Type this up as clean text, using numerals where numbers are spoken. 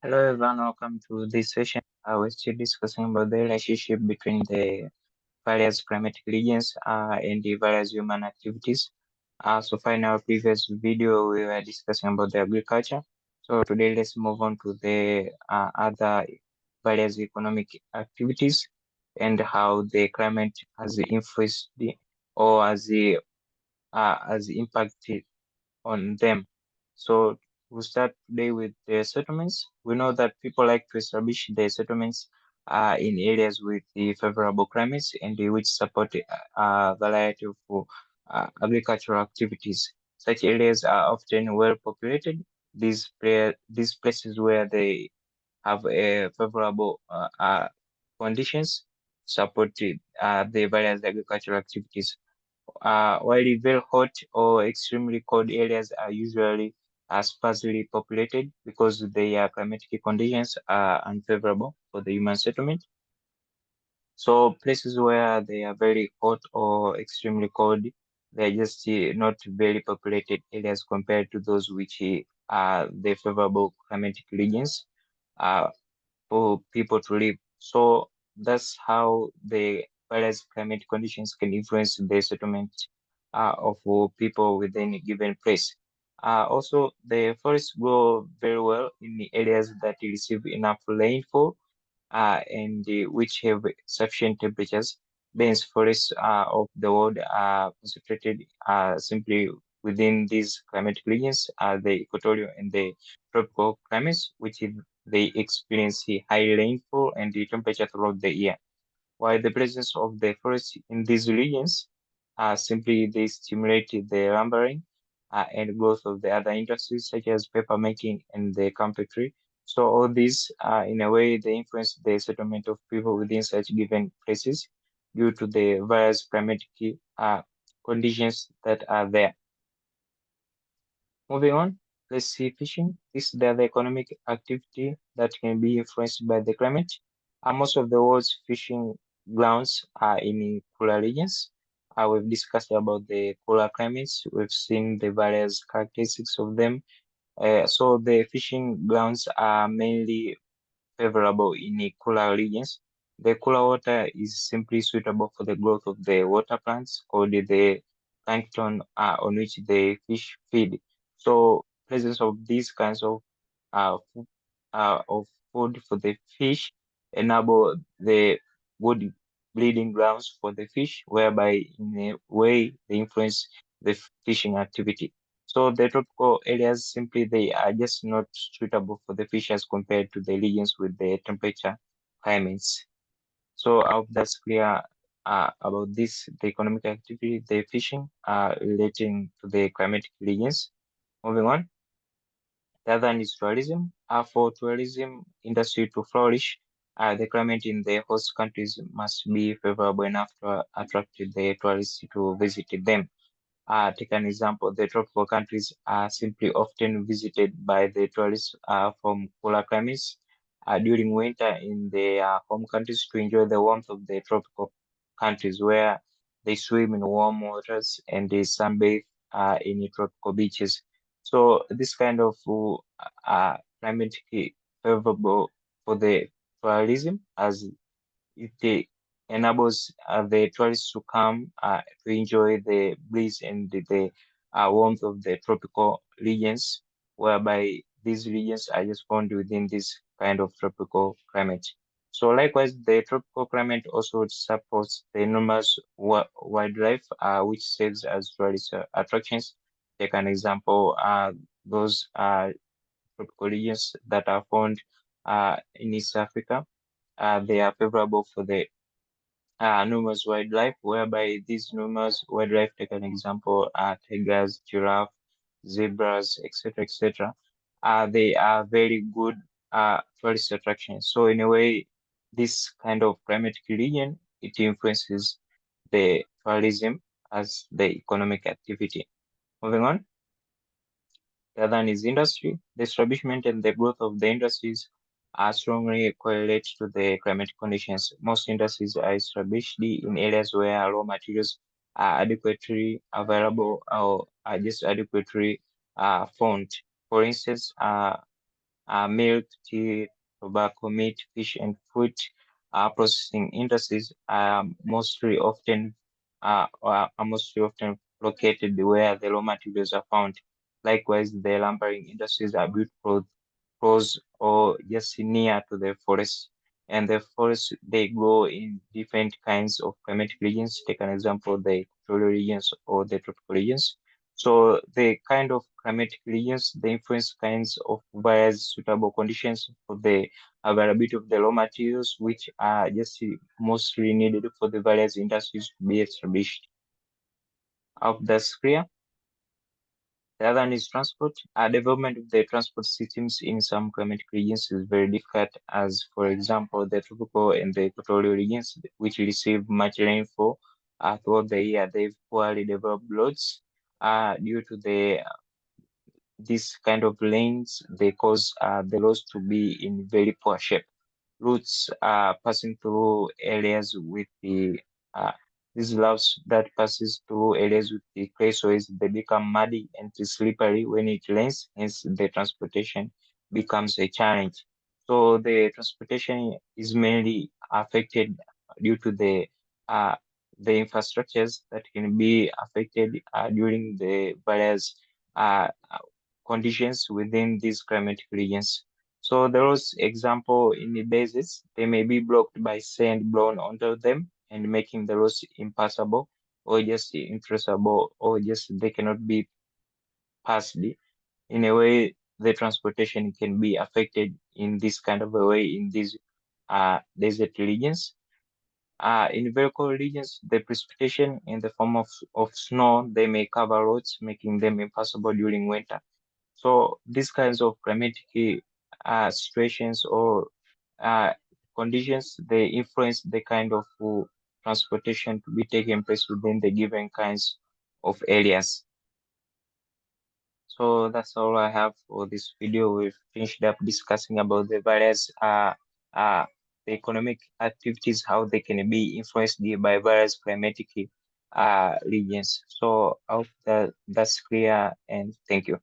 Hello everyone, welcome to this session. We're still discussing about the relationship between the various climatic regions and the various human activities. So far in our previous video, we were discussing about the agriculture. So today, let's move on to the other various economic activities and how the climate has influenced or has impacted on them. So we'll start today with the settlements. We know that people like to establish their settlements in areas with the favorable climates and which support a variety of agricultural activities. Such areas are often well populated. These places where they have a favorable conditions support the various agricultural activities. While very hot or extremely cold areas are usually sparsely populated because their climatic conditions are unfavorable for the human settlement. So places where they are very hot or extremely cold, they're just not very populated areas compared to those which are the favorable climatic regions for people to live. So that's how the various climate conditions can influence the settlement of people within a given place. Also, the forests grow very well in the areas that receive enough rainfall and which have sufficient temperatures. Dense forests of the world are concentrated simply within these climatic regions, the equatorial and the tropical climates, they experience high rainfall and the temperature throughout the year. While the presence of the forest in these regions simply they stimulate the lumbering and growth of the other industries such as paper making and the carpentry. So all these, in a way, they influence the settlement of people within such given places due to the various climatic conditions that are there. Moving on, let's see fishing. This is the other economic activity that can be influenced by the climate. Most of the world's fishing grounds are in cooler regions. We've discussed about the cooler climates. We've seen the various characteristics of them. So the fishing grounds are mainly favorable in the cooler regions. The cooler water is simply suitable for the growth of the water plants called the plankton on which the fish feed. So presence of these kinds uh, food, of food for the fish enable the good breeding grounds for the fish, whereby in a way they influence the fishing activity. So the tropical areas simply they are just not suitable for the fish as compared to the regions with the temperature climates. So I hope that's clear about this, the economic activity, the fishing relating to the climatic regions. Moving on, the other one is tourism. For tourism industry to flourish, the climate in the host countries must be favorable enough to attract the tourists to visit them. Take an example, the tropical countries are simply often visited by the tourists from cooler climates during winter in their home countries to enjoy the warmth of the tropical countries where they swim in warm waters and they sunbathe in the tropical beaches. So this kind of climate favorable for the tourism as it enables the tourists to come to enjoy the breeze and the warmth of the tropical regions, whereby these regions are just found within this kind of tropical climate. So likewise, the tropical climate also supports the enormous wildlife, which serves as tourist attractions. Take an example, those tropical regions that are found in East Africa, they are favorable for the numerous wildlife, whereby these numerous wildlife, take an example, tigers, giraffe, zebras, etc. They are very good tourist attractions. So in a way, this kind of climatic region, it influences the tourism as the economic activity. Moving on. The other one is industry. The establishment and the growth of the industries are strongly correlated to the climatic conditions. Most industries are established in areas where raw materials are adequately available or are just adequately found. For instance, milk, tea, tobacco, meat, fish, and fruit processing industries are mostly often located where the raw materials are found. Likewise, the lumbering industries are built close or just near to the forest. And the forests, they grow in different kinds of climatic regions. Take an example, the equatorial regions or the tropical regions. So the kind of climatic regions, they influence kinds of various suitable conditions for the availability of the raw materials, which are just mostly needed for the various industries to be established. Of the clear. The other one is transport. Development of the transport systems in some climatic regions is very difficult, as for example, the tropical and the equatorial regions, which receive much rainfall throughout the year. They've poorly developed roads due to this kind of lanes. They cause the roads to be in very poor shape. Routes passing through areas with uh, these routes that passes through areas with the clay soils, they become muddy and slippery when it rains, hence the transportation becomes a challenge. So the transportation is mainly affected due to uh, the infrastructures that can be affected during the various uh, conditions within these climatic regions. So those example in the bases, they may be blocked by sand blown onto them and making the roads impassable or just intransferable or just they cannot be passed. In a way, the transportation can be affected in this kind of a way in these desert regions. In very cold regions, the precipitation in the form of snow, they may cover roads, making them impassable during winter. So these kinds of climatic situations or uh, conditions, they influence the kind of transportation to be taking place within the given kinds of areas. So that's all I have for this video. We've finished up discussing about the various the economic activities, how they can be influenced by various climatic regions. So I hope that that's clear, and thank you.